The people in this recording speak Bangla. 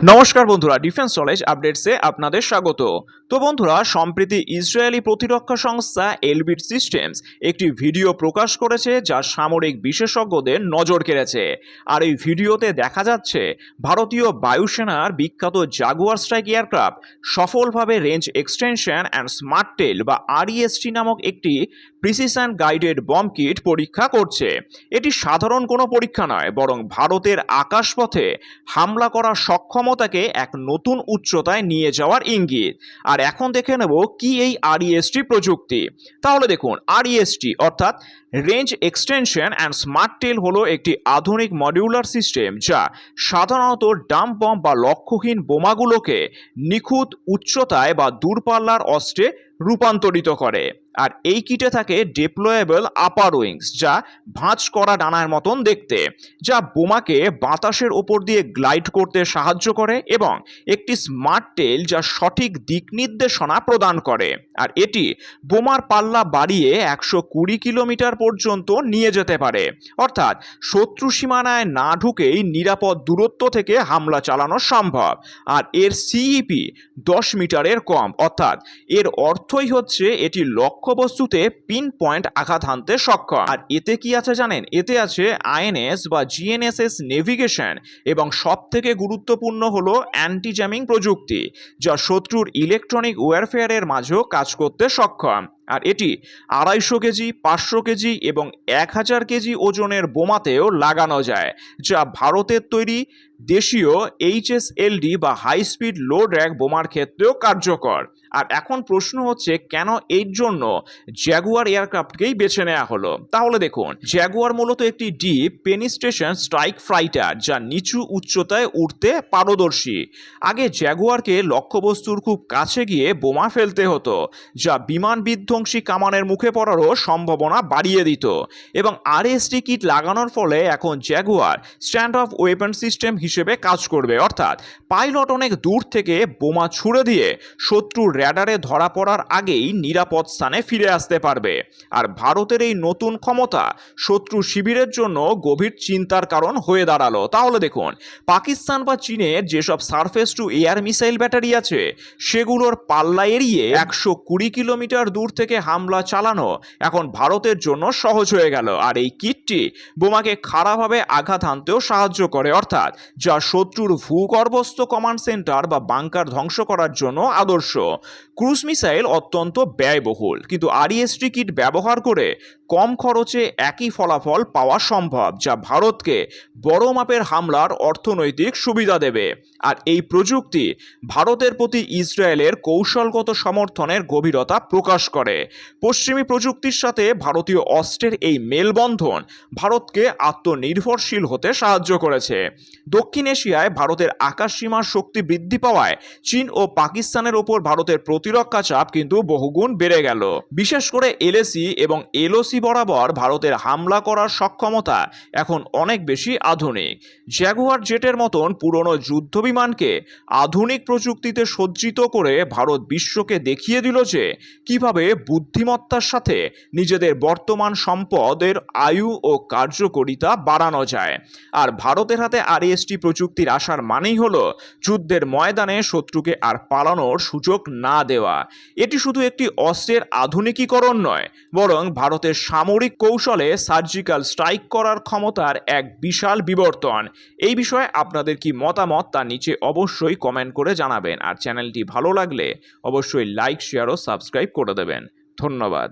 নমস্কার বন্ধুরা, ডিফেন্স নলেজ আপডেটসে আপনাদের স্বাগত। তো বন্ধুরা, সম্প্রতি ইসরায়েলি প্রতিরক্ষা সংস্থা এলবিট সিস্টেমস একটি ভিডিও প্রকাশ করেছে যা সামরিক বিশেষজ্ঞদের নজর কেড়েছে। আর এই ভিডিওতে দেখা যাচ্ছে ভারতীয় বায়ুসেনার বিখ্যাত জাগুয়ার স্ট্রাইক এয়ারক্রাফট সফলভাবে রেঞ্জ এক্সটেনশন অ্যান্ড স্মার্ট টেল বা আরইএসটি নামক একটি প্রিসিশন গাইডেড বম্ব কিট পরীক্ষা করছে। এটি সাধারণ কোনো পরীক্ষা নয়, বরং ভারতের আকাশপথে হামলা করার সক্ষমতাকে এক নতুন উচ্চতায় নিয়ে যাওয়ার ইঙ্গিত। আর এখন দেখে নেব কি এই আরইএসটি প্রযুক্তি। তাহলে দেখুন, আরইএসটি অর্থাৎ রেঞ্জ এক্সটেনশন অ্যান্ড স্মার্ট টেল হলো একটি আধুনিক মডিউলার সিস্টেম যা সাধারণত ডাম্প বম্ব বা লক্ষ্যহীন বোমাগুলোকে নিখুঁত উচ্চতায় বা দূরপাল্লার অস্ত্রে রূপান্তরিত করে। আর এই কিটে থাকে ডিপ্লয়েবল আপার উইংস, যা ভাঁজ করা ডানার মতন দেখতে, যা বোমাকে বাতাসের ওপর দিয়ে গ্লাইড করতে সাহায্য করে, এবং একটি স্মার্ট টেল যা সঠিক দিক নির্দেশনা প্রদান করে। আর এটি বোমার পাল্লা বাড়িয়ে 120 কিলোমিটার পর্যন্ত নিয়ে যেতে পারে, অর্থাৎ শত্রু সীমানায় না ঢুকেই নিরাপদ দূরত্ব থেকে হামলা চালানো সম্ভব। আর এর সিইপি 10 মিটারের কম, অর্থাৎ এর অর্থই হচ্ছে এটি লক্ষ্যবস্তুতে পিন পয়েন্ট আঘাত হানতে সক্ষম। আর এতে কি আছে জানেন? এতে আছে আইএনএস বা জিএনএসএস নেভিগেশন, এবং সব থেকে গুরুত্বপূর্ণ হলো অ্যান্টি জ্যামিং প্রযুক্তি, যা শত্রুর ইলেকট্রনিক ওয়্যারফেয়ারের মাঝেও কাজ করতে সক্ষম। আর এটি 250 কেজি, 500 কেজি এবং 1000 কেজি ওজনের বোমাতেও লাগানো যায়, যা ভারতের তৈরি দেশীয় এইচএসএলডি বা হাই স্পিড লো ড্র্যাগ বোমার ক্ষেত্রেও কার্যকর। আর এখন প্রশ্ন হচ্ছে, কেন এর জন্য জ্যাগুয়ার এয়ারক্রাফটকেই বেছে নেওয়া হলো? তাহলে দেখুন, জ্যাগুয়ার মূলত একটি ডিপ পেনিস্ট্রেশন স্ট্রাইক ফাইটার, যা নিচু উচ্চতায় উঠতে পারদর্শী। আগে জ্যাগুয়ারকে লক্ষ্যবস্তুর খুব কাছে গিয়ে বোমা ফেলতে হতো, যা বিমান বিধ্বংসী কামানের মুখে পড়ারও সম্ভাবনা বাড়িয়ে দিত। এবং আরএসটি কিট লাগানোর ফলে এখন Jaguar stand of weapon system হিসেবে কাজ করবে, অর্থাৎ পাইলট অনেক দূর থেকে বোমা ছুড়ে দিয়ে শত্রুর র্যাডারে ধরা পড়ার আগেই নিরাপদ স্থানে ফিরে আসতে পারবে। আর ভারতের এই নতুন ক্ষমতা শত্রু শিবিরের জন্য গভীর চিন্তার কারণ হয়ে দাঁড়ালো। তাহলে দেখুন, পাকিস্তান বা চীনের যেসব surface two air missile battery আছে, সেগুলোর পাল্লা এড়িয়ে 120 কিলোমিটার দূর থেকে হামলা চালানো এখন ভারতের জন্য সহজ হয়ে গেল। আর এই কিটটি বোমাকে খাড়াভাবে আঘাত হানতেও সাহায্য করে, অর্থাৎ যা শত্রুর ভূগর্ভস্থ কমান্ড সেন্টার বা বাংকার ধ্বংস করার জন্য আদর্শ। ক্রুজ মিসাইল অত্যন্ত ব্যয়বহুল, কিন্তু আরইএসটি কিট ব্যবহার করে কম খরচে একই ফলাফল পাওয়া সম্ভব, যা ভারতকে বড় মাপের হামলার অর্থনৈতিক সুবিধা দেবে। আর এই প্রযুক্তি ভারতের প্রতি ইসরায়েলের কৌশলগত সমর্থনের গভীরতা প্রকাশ করে। পশ্চিমী প্রযুক্তির সাথে ভারতীয় অস্ত্রের এই মেলবন্ধন ভারতকে আত্মনির্ভরশীল হতে সাহায্য করেছে। দক্ষিণ এশিয়ায় ভারতের আকাশসীমার শক্তি বৃদ্ধি পাওয়ায় চীন ও পাকিস্তানের ওপর ভারতের প্রতিরক্ষা চাপ কিন্তু বহুগুণ বেড়ে গেল। বিশেষ করে এলএসি এবং এলওসি বরাবর ভারতের হামলা করার সক্ষমতা এখন অনেক বেশি আধুনিক। জ্যাগুয়ার জেটের মতন পুরনো যুদ্ধবিমানকে আধুনিক প্রযুক্তিতে সজ্জিত করে ভারত বিশ্বকে দেখিয়ে দিল যে কিভাবে বুদ্ধিমত্তার সাথে নিজেদের বর্তমান সম্পদের আয়ু ও কার্যকারিতা বাড়ানো যায়। আর ভারতের হাতে আরইএসটি প্রযুক্তির আসার মানেই হলো যুদ্ধের ময়দানে শত্রুকে আর পালানোর সুযোগ না দেওয়া। এটি শুধু একটি অস্ত্রের আধুনিকীকরণ নয়, বরং ভারতের সামরিক কৌশলে সার্জিক্যাল স্ট্রাইক করার ক্ষমতার এক বিশাল বিবর্তন। এই বিষয়ে আপনাদের কি মতামত তা নিচে অবশ্যই কমেন্ট করে জানাবেন। আর চ্যানেলটি ভালো লাগলে অবশ্যই লাইক, শেয়ার ও সাবস্ক্রাইব করে দেবেন। ধন্যবাদ।